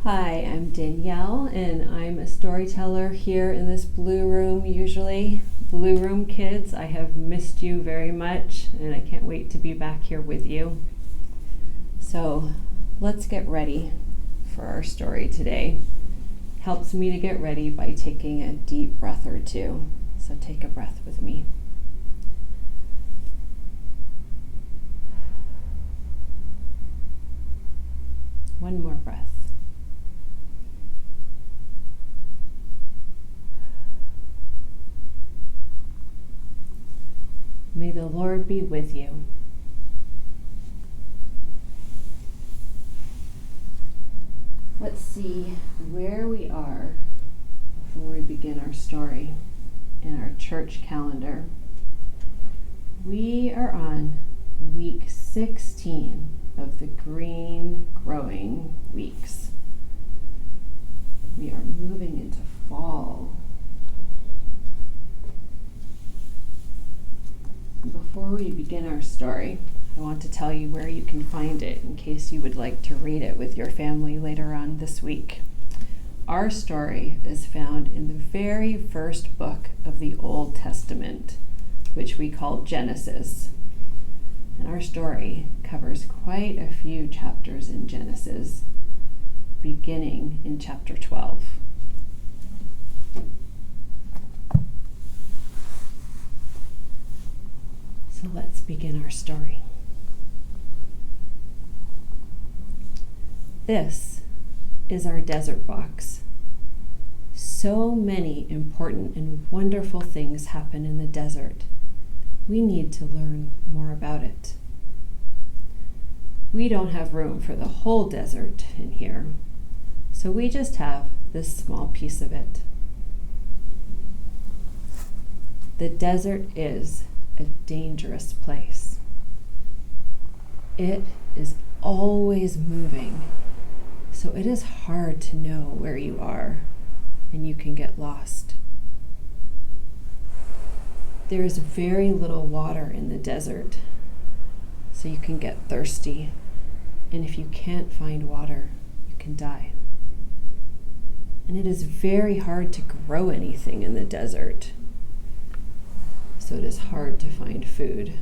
Hi, I'm Danielle, and I'm a storyteller here in this Blue Room usually. Blue Room kids, I have missed you very much, and I can't wait to be back here with you. So let's get ready for our story today. Helps me to get ready by taking a deep breath or two. So take a breath with me. One more breath. May the Lord be with you. Let's see where we are before we begin our story in our church calendar. We are on week 16 of the green growing weeks. We are moving into fall. Before we begin our story, I want to tell you where you can find it in case you would like to read it with your family later on this week. Our story is found in the very first book of the Old Testament, which we call Genesis. And our story covers quite a few chapters in Genesis, beginning in chapter 12. So let's begin our story. This is our desert box. So many important and wonderful things happen in the desert. We need to learn more about it. We don't have room for the whole desert in here, so we just have this small piece of it. The desert is a dangerous place. It is always moving, so it is hard to know where you are, and you can get lost. There is very little water in the desert, so you can get thirsty, and if you can't find water, you can die. And it is very hard to grow anything in the desert, so it is hard to find food.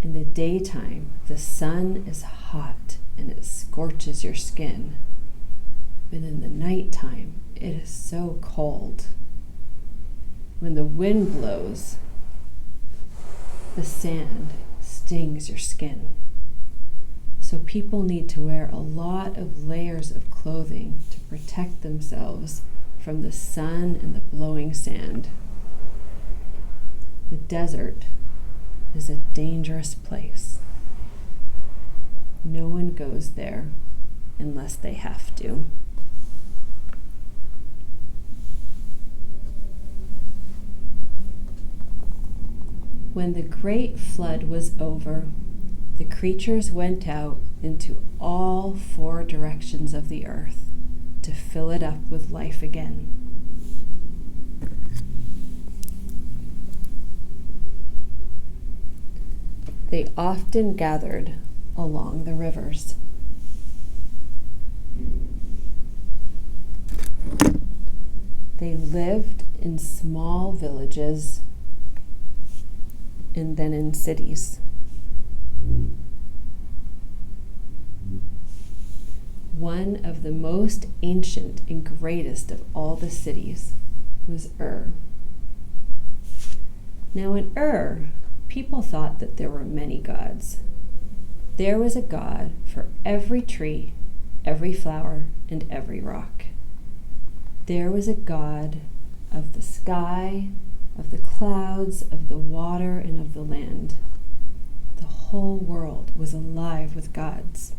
In the daytime, the sun is hot and it scorches your skin. But in the nighttime, it is so cold. When the wind blows, the sand stings your skin. So people need to wear a lot of layers of clothing to protect themselves from the sun and the blowing sand. The desert is a dangerous place. No one goes there unless they have to. When the great flood was over, the creatures went out into all four directions of the earth to fill it up with life again. They often gathered along the rivers. They lived in small villages and then in cities. One of the most ancient and greatest of all the cities was Ur. Now in Ur, people thought that there were many gods. There was a god for every tree, every flower, and every rock. There was a god of the sky, of the clouds, of the water, and of the land. The whole world was alive with gods.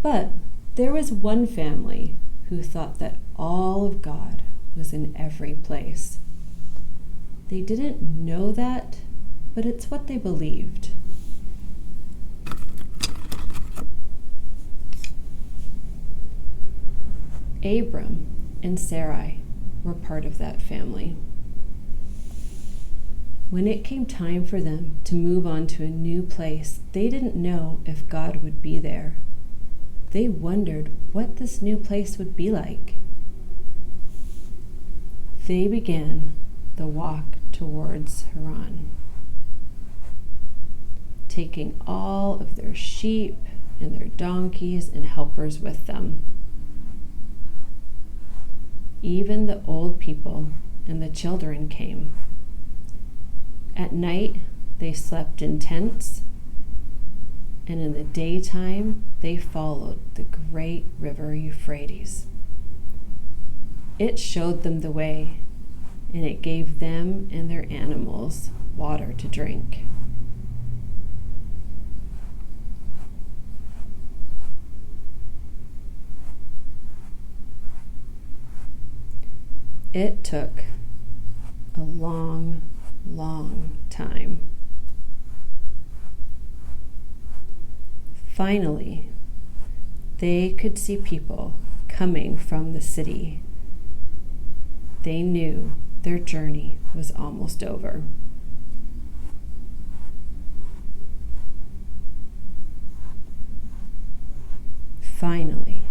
But there was one family who thought that all of God was in every place. They didn't know that, but it's what they believed. Abram and Sarai were part of that family. When it came time for them to move on to a new place, they didn't know if God would be there. they wondered what this new place would be like. They began the walk towards Haran, taking all of their sheep and their donkeys and helpers with them. Even the old people and the children came. At night, they slept in tents, and in the daytime, they followed the great river Euphrates. It showed them the way, and it gave them and their animals water to drink. It took a long, long time. Finally, they could see people coming from the city. They knew their journey was almost over. Finally,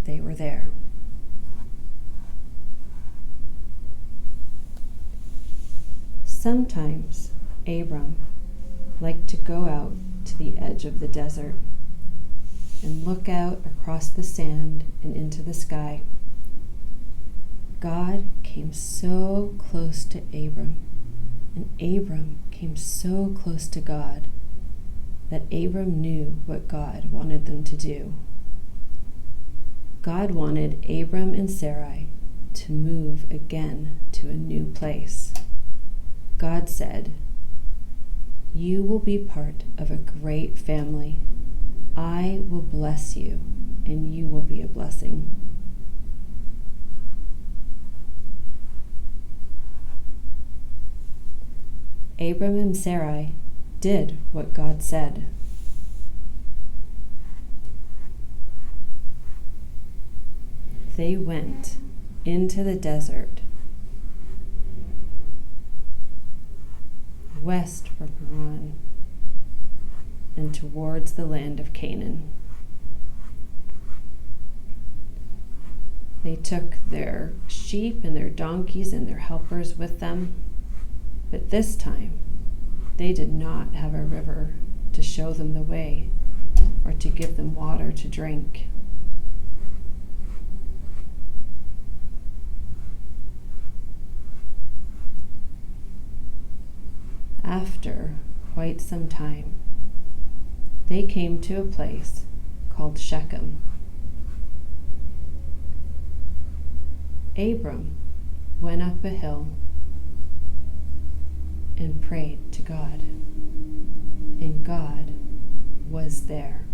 they were there. Sometimes Abram liked to go out to the edge of the desert and look out across the sand and into the sky. God came so close to Abram, and Abram came so close to God that Abram knew what God wanted them to do. God wanted Abram and Sarai to move again to a new place. God said, "You will be part of a great family. I will bless you, and you will be a blessing." Abram and Sarai did what God said. They went into the desert west from Haran and towards the land of Canaan. They took their sheep and their donkeys and their helpers with them, but this time they did not have a river to show them the way or to give them water to drink. After quite some time, they came to a place called Shechem. Abram went up a hill and prayed to God, and God was there.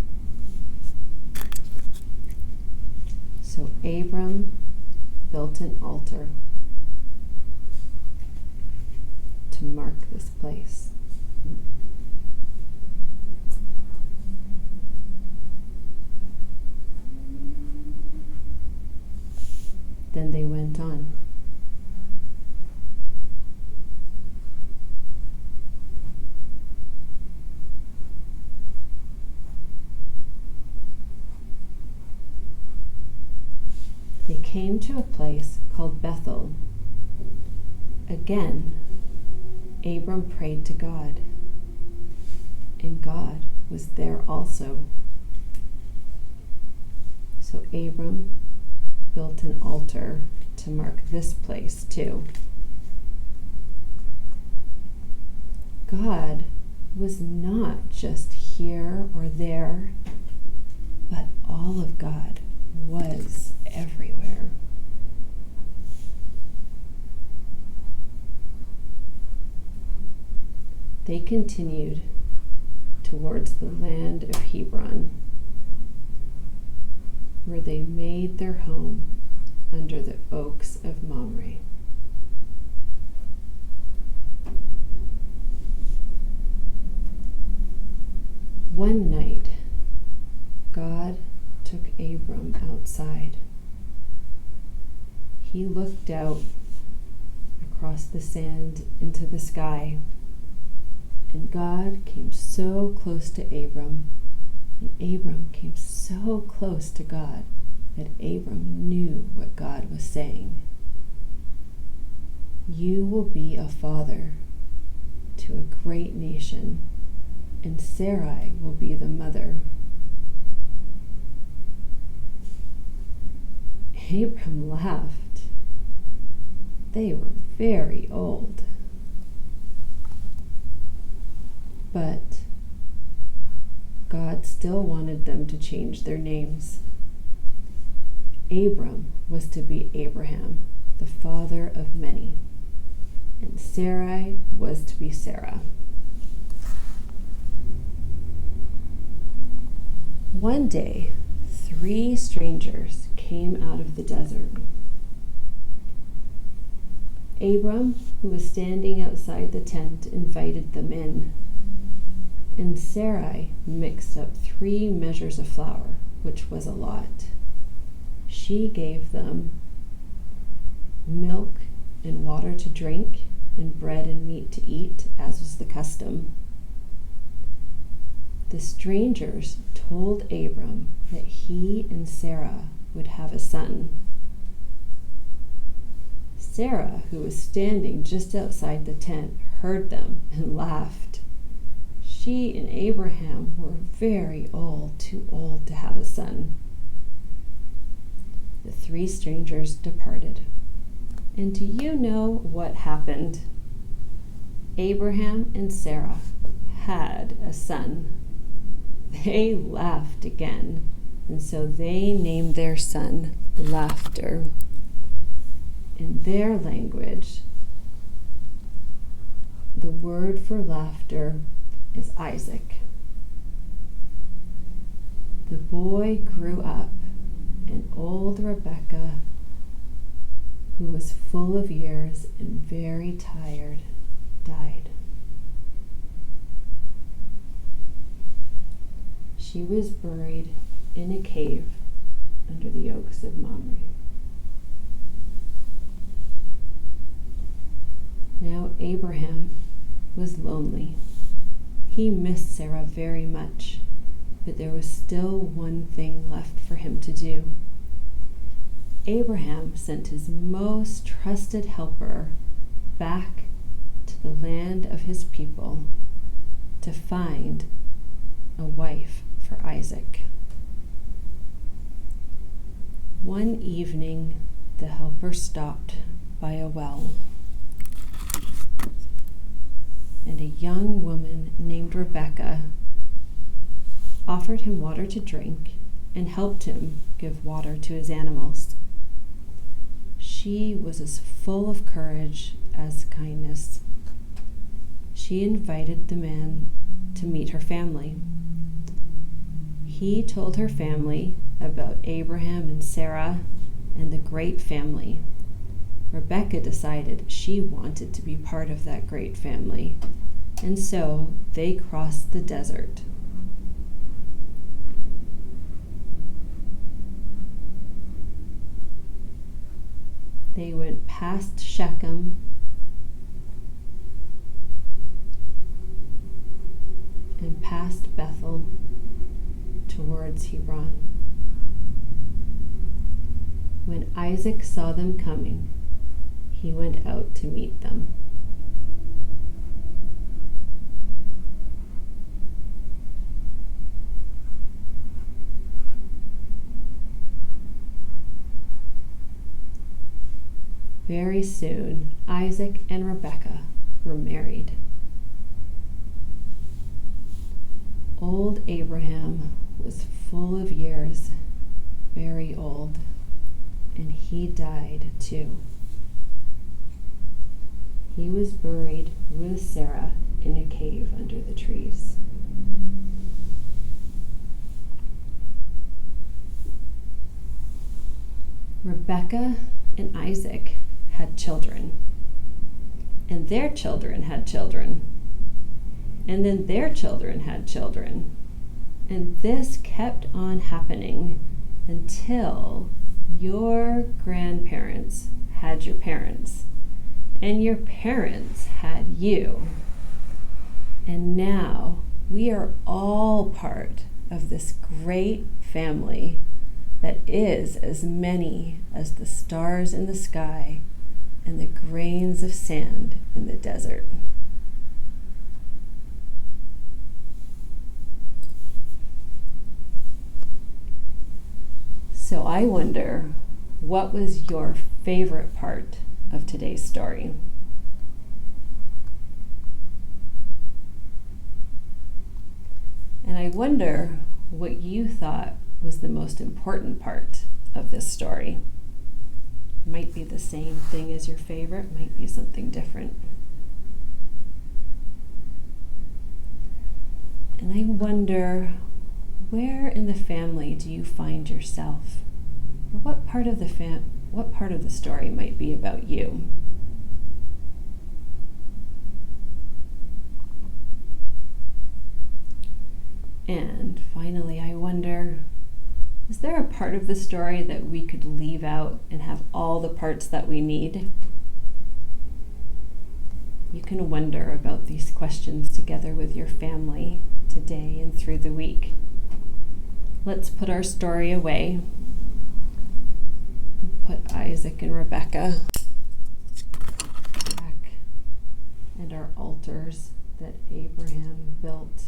So Abram built an altar to mark this place. Then they went on. They came to a place called Bethel. Again, Abram prayed to God, and God was there also. So Abram built an altar to mark this place too. God was not just here or there, but all of God was everywhere. They continued towards the land of Hebron, where they made their home under the oaks of Mamre. One night, God took Abram outside. He looked out across the sand into the sky, and God came so close to Abram, And Abram came so close to God that Abram knew what God was saying. You will be a father to a great nation, and Sarai will be the mother. Abram laughed. They were very old. But God still wanted them to change their names. Abram was to be Abraham, the father of many, and Sarai was to be Sarah. One day, 3 strangers came out of the desert. Abram, who was standing outside the tent, invited them in, and Sarai mixed up 3 measures of flour, which was a lot. She gave them milk and water to drink, and bread and meat to eat, as was the custom. The strangers told Abram that he and Sarah would have a son. Sarah, who was standing just outside the tent, heard them and laughed. She and Abraham were very old, too old to have a son. The 3 strangers departed. And do you know what happened? Abraham and Sarah had a son. They laughed again, and so they named their son Laughter. In their language, the word for laughter is Isaac. The boy grew up, and old Rebekah, who was full of years and very tired, died. She was buried in a cave under the oaks of Mamre. Now Abraham was lonely. He missed Sarah very much, but there was still one thing left for him to do. Abraham sent his most trusted helper back to the land of his people to find a wife for Isaac. One evening, the helper stopped by a well, and a young woman named Rebekah offered him water to drink and helped him give water to his animals. She was as full of courage as kindness. She invited the man to meet her family. He told her family about Abraham and Sarah and the great family. Rebekah decided she wanted to be part of that great family, and so they crossed the desert. They went past Shechem and past Bethel towards Hebron. When Isaac saw them coming, he went out to meet them. Very soon, Isaac and Rebekah were married. Old Abraham was full of years, very old, and he died too. He was buried with Sarah in a cave under the trees. Rebekah and Isaac had children, and their children had children, and then their children had children, and this kept on happening until your grandparents had your parents, and your parents had you, and now we are all part of this great family that is as many as the stars in the sky and the grains of sand in the desert. So I wonder, what was your favorite part of today's story? And I wonder what you thought was the most important part of this story. Might be the same thing as your favorite, might be something different. And I wonder, where in the family do you find yourself? Or what part of the story might be about you? And finally, I wonder, is there a part of the story that we could leave out and have all the parts that we need? You can wonder about these questions together with your family today and through the week. Let's put our story away. Put Isaac and Rebecca back, and our altars that Abraham built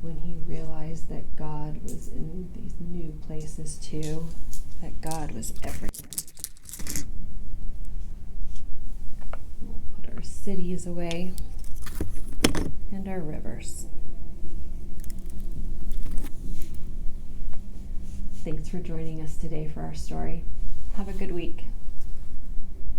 when he realized that God was in these new places too, that God was everywhere. We'll put our cities away and our rivers. Thanks for joining us today for our story. Have a good week.